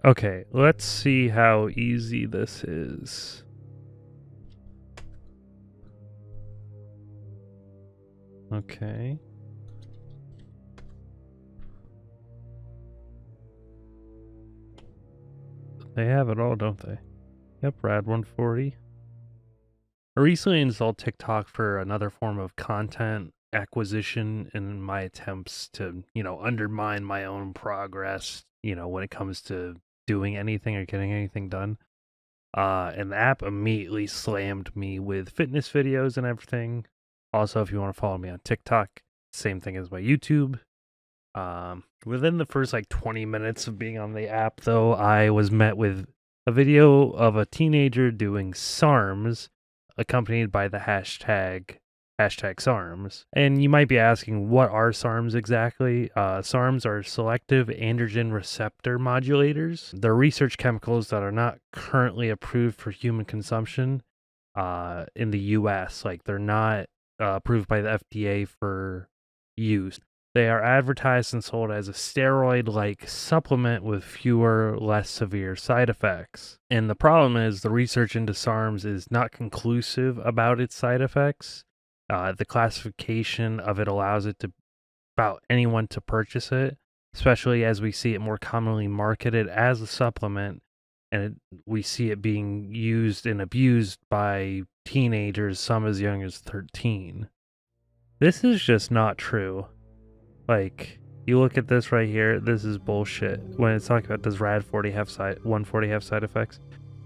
Okay, let's see how easy this is. Okay. They have it all, don't they? Yep, Rad 140. I recently installed TikTok for another form of content acquisition in my attempts to, undermine my own progress, when it comes to doing anything or getting anything done. And the app immediately slammed me with fitness videos and everything. Also, if you want to follow me on TikTok, same thing as my YouTube. Within the first 20 minutes of being on the app, though, I was met with a video of a teenager doing SARMs, accompanied by the hashtag SARMs. And you might be asking, what are SARMs exactly? SARMs are selective androgen receptor modulators. They're research chemicals that are not currently approved for human consumption in the US. They're not approved by the FDA for use. They are advertised and sold as a steroid-like supplement with fewer, less severe side effects. And the problem is the research into SARMs is not conclusive about its side effects. The classification of it allows it to about anyone to purchase it, especially as we see it more commonly marketed as a supplement, and we see it being used and abused by teenagers, some as young as 13. This is just not true. You look at this right here, this is bullshit. When it's talking about does Rad 140 have side effects?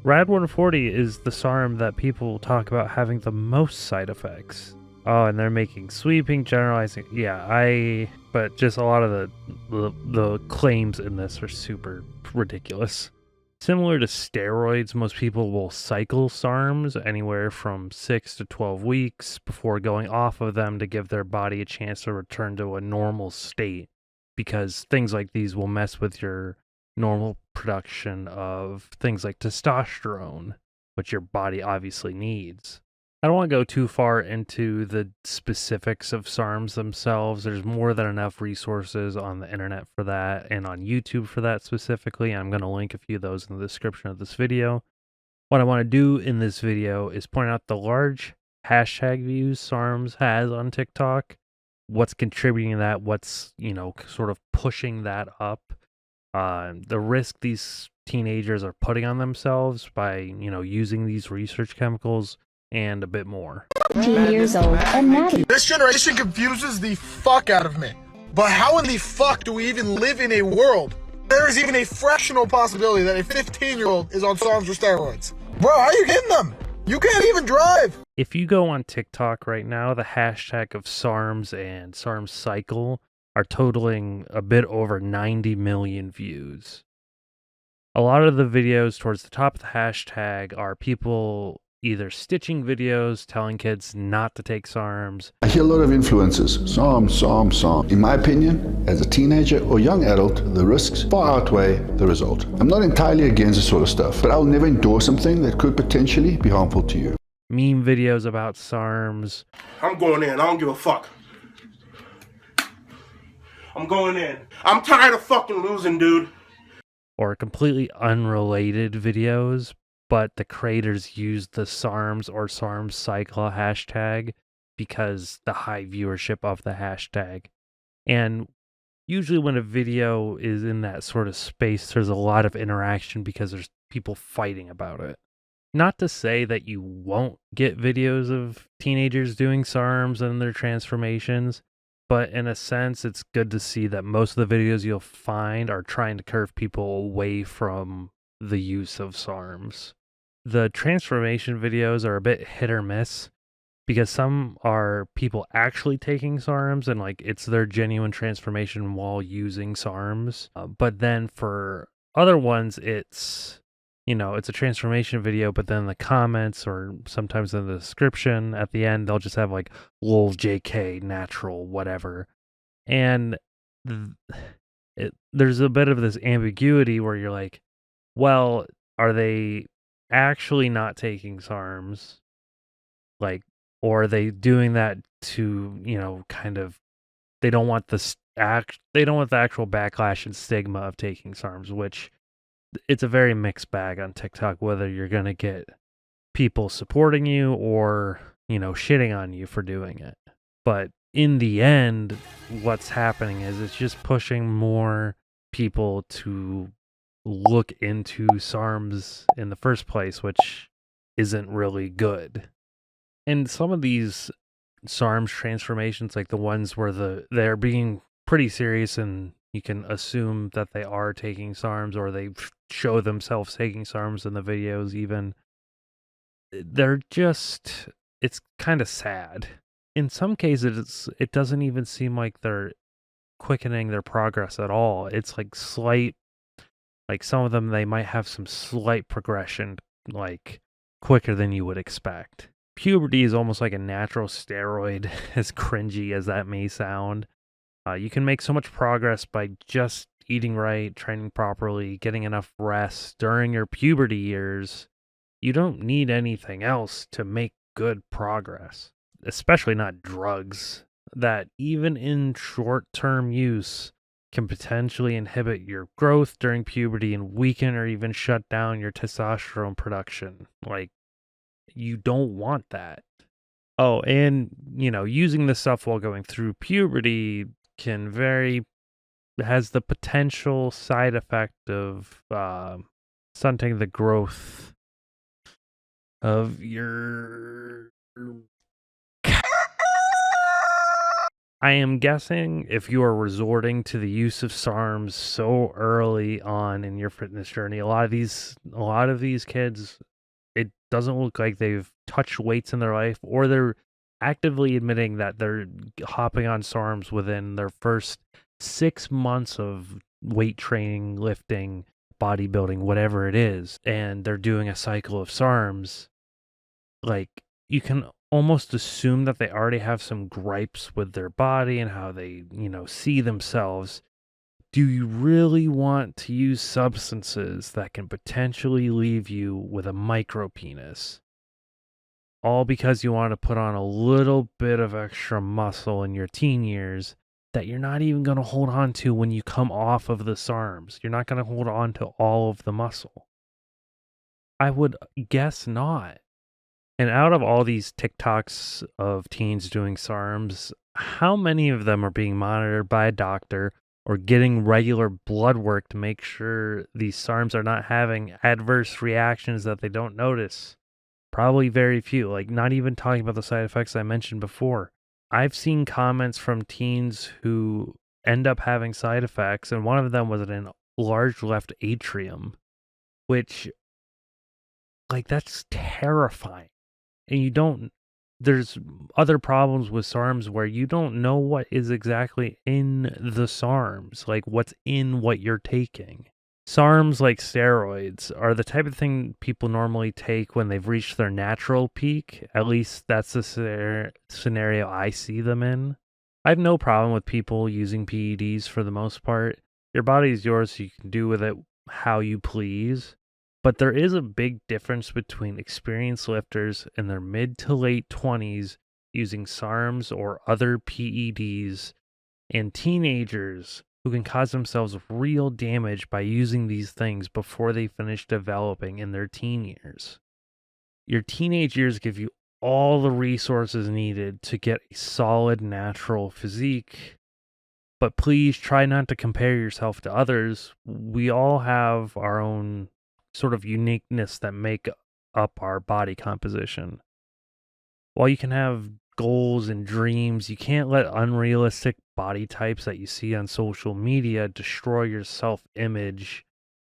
Rad 140 is the SARM that people talk about having the most side effects. Oh, and they're making sweeping, generalizing. Yeah, but just a lot of the claims in this are super ridiculous. Similar to steroids, most people will cycle SARMs anywhere from 6 to 12 weeks before going off of them to give their body a chance to return to a normal state, because things like these will mess with your normal production of things like testosterone, which your body obviously needs. I don't want to go too far into the specifics of SARMs themselves. There's more than enough resources on the internet for that and on YouTube for that specifically. I'm going to link a few of those in the description of this video. What I want to do in this video is point out the large hashtag views SARMs has on TikTok, what's contributing to that, what's, sort of pushing that up, the risk these teenagers are putting on themselves by, using these research chemicals, and a bit more. 15 years old and natty. This generation confuses the fuck out of me. But how in the fuck do we even live in a world? There is even a fractional possibility that a 15-year-old is on SARMs or steroids. Bro, how are you getting them? You can't even drive. If you go on TikTok right now, the hashtag of SARMs and SARMs cycle are totaling a bit over 90 million views. A lot of the videos towards the top of the hashtag are people either stitching videos, telling kids not to take SARMs. I hear a lot of influences. SARM. In my opinion, as a teenager or young adult, the risks far outweigh the result. I'm not entirely against this sort of stuff, but I'll never endorse something that could potentially be harmful to you. Meme videos about SARMs. I'm going in. I don't give a fuck. I'm going in. I'm tired of fucking losing, dude. Or completely unrelated videos, but the creators use the SARMs or SARMs cycle hashtag because the high viewership of the hashtag. And usually when a video is in that sort of space, there's a lot of interaction because there's people fighting about it. Not to say that you won't get videos of teenagers doing SARMs and their transformations, but in a sense, it's good to see that most of the videos you'll find are trying to curve people away from the use of SARMs. The transformation videos are a bit hit or miss because some are people actually taking SARMs and it's their genuine transformation while using SARMs. But then for other ones, it's a transformation video, but then the comments or sometimes in the description at the end, they'll just have lol JK natural whatever. And there's a bit of this ambiguity where you're like, well, are they actually not taking SARMs? Or are they doing that to, they don't want the actual backlash and stigma of taking SARMs, which it's a very mixed bag on TikTok, whether you're going to get people supporting you or, shitting on you for doing it. But in the end, what's happening is it's just pushing more people to look into SARMs in the first place, which isn't really good. And some of these SARMs transformations, like the ones where they're being pretty serious and you can assume that they are taking SARMs, or they show themselves taking SARMs in the videos even, it's kind of sad. In some cases, it doesn't even seem like they're quickening their progress at all. It's like slight, like some of them, they might have some slight progression, like quicker than you would expect. Puberty is almost like a natural steroid, as cringy as that may sound. You can make so much progress by just eating right, training properly, getting enough rest during your puberty years. You don't need anything else to make good progress, especially not drugs that, even in short-term use, can potentially inhibit your growth during puberty and weaken or even shut down your testosterone production. Like, you don't want that. Oh, and, using this stuff while going through puberty has the potential side effect of stunting the growth of your... I am guessing if you are resorting to the use of SARMs so early on in your fitness journey, a lot of these kids, it doesn't look like they've touched weights in their life, or they're actively admitting that they're hopping on SARMs within their first 6 months of weight training, lifting, bodybuilding, whatever it is, and they're doing a cycle of SARMs. Like, you can almost assume that they already have some gripes with their body and how they, see themselves. Do you really want to use substances that can potentially leave you with a micro penis? All because you want to put on a little bit of extra muscle in your teen years that you're not even going to hold on to when you come off of the SARMs. You're not going to hold on to all of the muscle. I would guess not. And out of all these TikToks of teens doing SARMs, how many of them are being monitored by a doctor or getting regular blood work to make sure these SARMs are not having adverse reactions that they don't notice? Probably very few, like not even talking about the side effects I mentioned before. I've seen comments from teens who end up having side effects, and one of them was an enlarged left atrium, which, like, that's terrifying. And there's other problems with SARMs where you don't know what is exactly in the SARMs, like what's in what you're taking. SARMs, like steroids, are the type of thing people normally take when they've reached their natural peak. At least that's the scenario I see them in. I have no problem with people using PEDs for the most part. Your body is yours, so you can do with it how you please. But there is a big difference between experienced lifters in their mid to late 20s using SARMs or other PEDs and teenagers who can cause themselves real damage by using these things before they finish developing in their teen years. Your teenage years give you all the resources needed to get a solid natural physique, but please try not to compare yourself to others. We all have our own sort of uniqueness that make up our body composition. While you can have goals and dreams, you can't let unrealistic body types that you see on social media destroy your self-image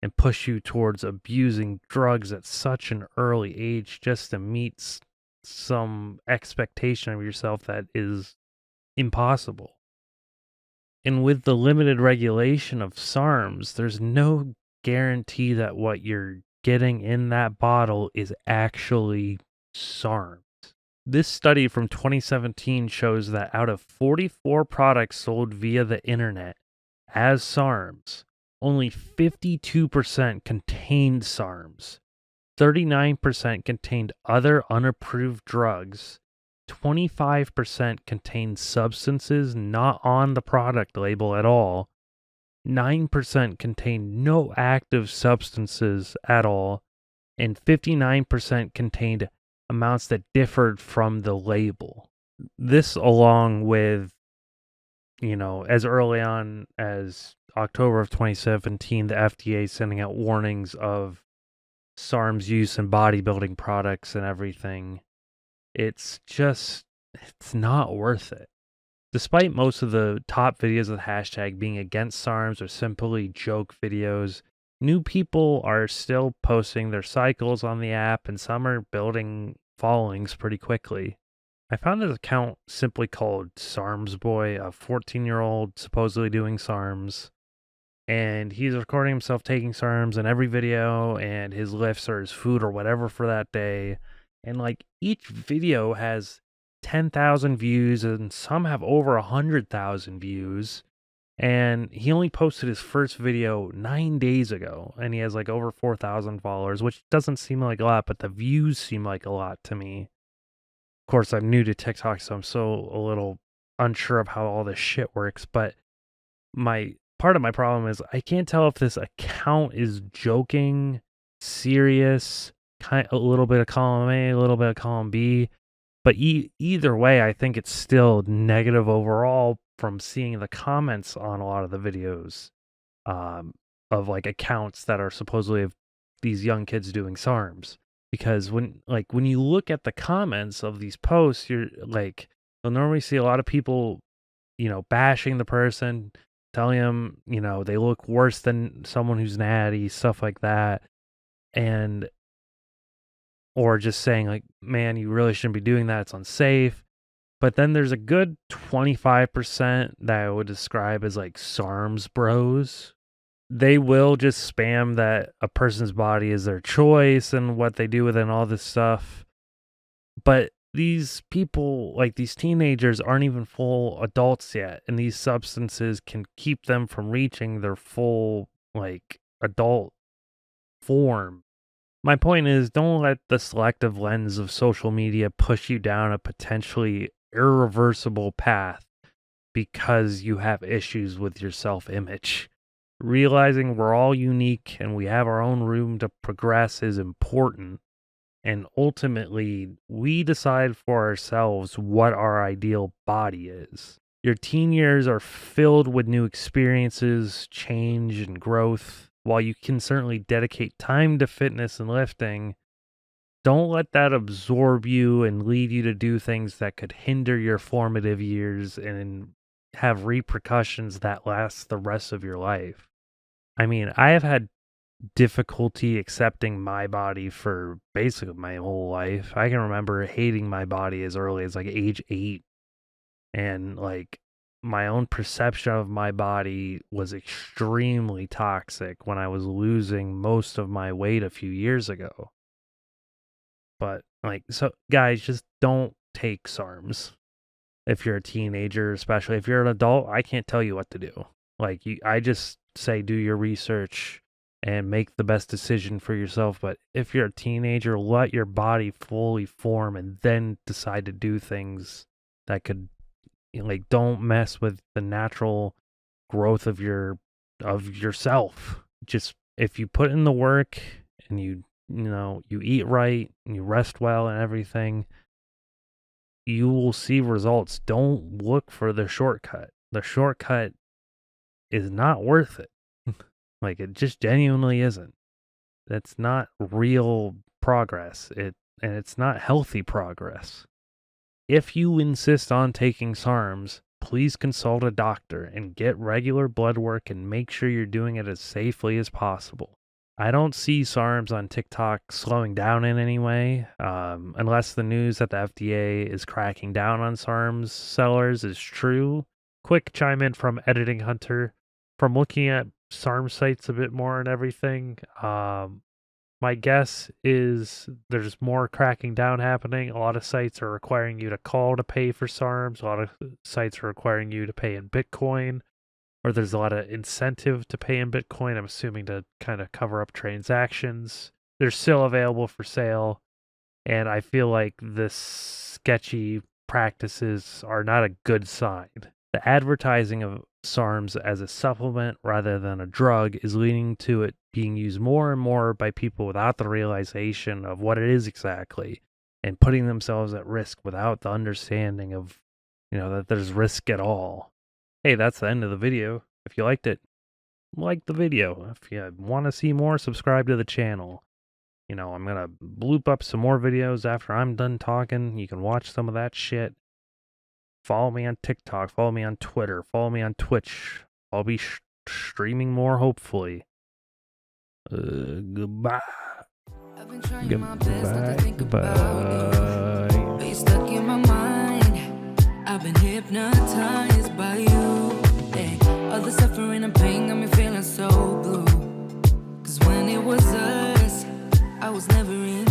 and push you towards abusing drugs at such an early age just to meet some expectation of yourself that is impossible. And with the limited regulation of SARMs, there's no guarantee that what you're getting in that bottle is actually SARMs. This study from 2017 shows that out of 44 products sold via the internet as SARMs, only 52% contained SARMs, 39% contained other unapproved drugs, 25% contained substances not on the product label at all, 9% contained no active substances at all, and 59% contained amounts that differed from the label. This, along with, as early on as October of 2017, the FDA sending out warnings of SARMs use in bodybuilding products and everything, it's not worth it. Despite most of the top videos of the hashtag being against SARMs or simply joke videos, new people are still posting their cycles on the app, and some are building followings pretty quickly. I found this account simply called SARMs Boy, a 14-year-old supposedly doing SARMs, and he's recording himself taking SARMs in every video, and his lifts or his food or whatever for that day. And like each video has 10,000 views, and some have over 100,000 views. And he only posted his first video 9 days ago, and he has like over 4,000 followers, which doesn't seem like a lot, but the views seem like a lot to me. Of course, I'm new to TikTok, so I'm a little unsure of how all this shit works, but part of my problem is I can't tell if this account is joking, serious, a little bit of column A, a little bit of column B. But either way, I think it's still negative overall from seeing the comments on a lot of the videos of like accounts that are supposedly of these young kids doing SARMs. Because when you look at the comments of these posts, you'll normally see a lot of people, bashing the person, telling them, they look worse than someone who's natty, stuff like that. Or just saying like, man, you really shouldn't be doing that. It's unsafe. But then there's a good 25% that I would describe as like SARMs bros. They will just spam that a person's body is their choice and what they do with it and all this stuff. But these people, like these teenagers, aren't even full adults yet. And these substances can keep them from reaching their full like adult form. My point is, don't let the selective lens of social media push you down a potentially irreversible path because you have issues with your self-image. Realizing we're all unique and we have our own room to progress is important. And ultimately, we decide for ourselves what our ideal body is. Your teen years are filled with new experiences, change, and growth. While you can certainly dedicate time to fitness and lifting, don't let that absorb you and lead you to do things that could hinder your formative years and have repercussions that last the rest of your life. I mean, I have had difficulty accepting my body for basically my whole life. I can remember hating my body as early as like age 8, and like my own perception of my body was extremely toxic when I was losing most of my weight a few years ago. But so guys, just don't take SARMs. If you're a teenager, especially if you're an adult, I can't tell you what to do. I just say do your research and make the best decision for yourself. But if you're a teenager, let your body fully form and then decide to do things that could, don't mess with the natural growth of yourself. Just if you put in the work and you eat right and you rest well and everything, you will see results. Don't look for the shortcut. The shortcut is not worth it. It just genuinely isn't. That's not real progress. And it's not healthy progress. If you insist on taking SARMs, please consult a doctor and get regular blood work and make sure you're doing it as safely as possible. I don't see SARMs on TikTok slowing down in any way, unless the news that the FDA is cracking down on SARMs sellers is true. Quick chime in from Editing Hunter. From looking at SARM sites a bit more and everything, my guess is there's more cracking down happening. A lot of sites are requiring you to call to pay for SARMs. A lot of sites are requiring you to pay in Bitcoin, or there's a lot of incentive to pay in Bitcoin, I'm assuming to kind of cover up transactions. They're still available for sale, and I feel like this sketchy practices are not a good sign. The advertising of SARMs as a supplement rather than a drug is leading to it being used more and more by people without the realization of what it is exactly, and putting themselves at risk without the understanding of, that there's risk at all. Hey, that's the end of the video. If you liked it, like the video. If you want to see more, subscribe to the channel. I'm going to bloop up some more videos after I'm done talking. You can watch some of that shit. Follow me on TikTok. Follow me on Twitter. Follow me on Twitch. I'll be streaming more, hopefully. Goodbye. I've been trying my best not to think about you, but you're stuck in my mind. I've been hypnotized by you. Hey, all the suffering and pain got me feeling so blue. 'Cause when it was us, I was never in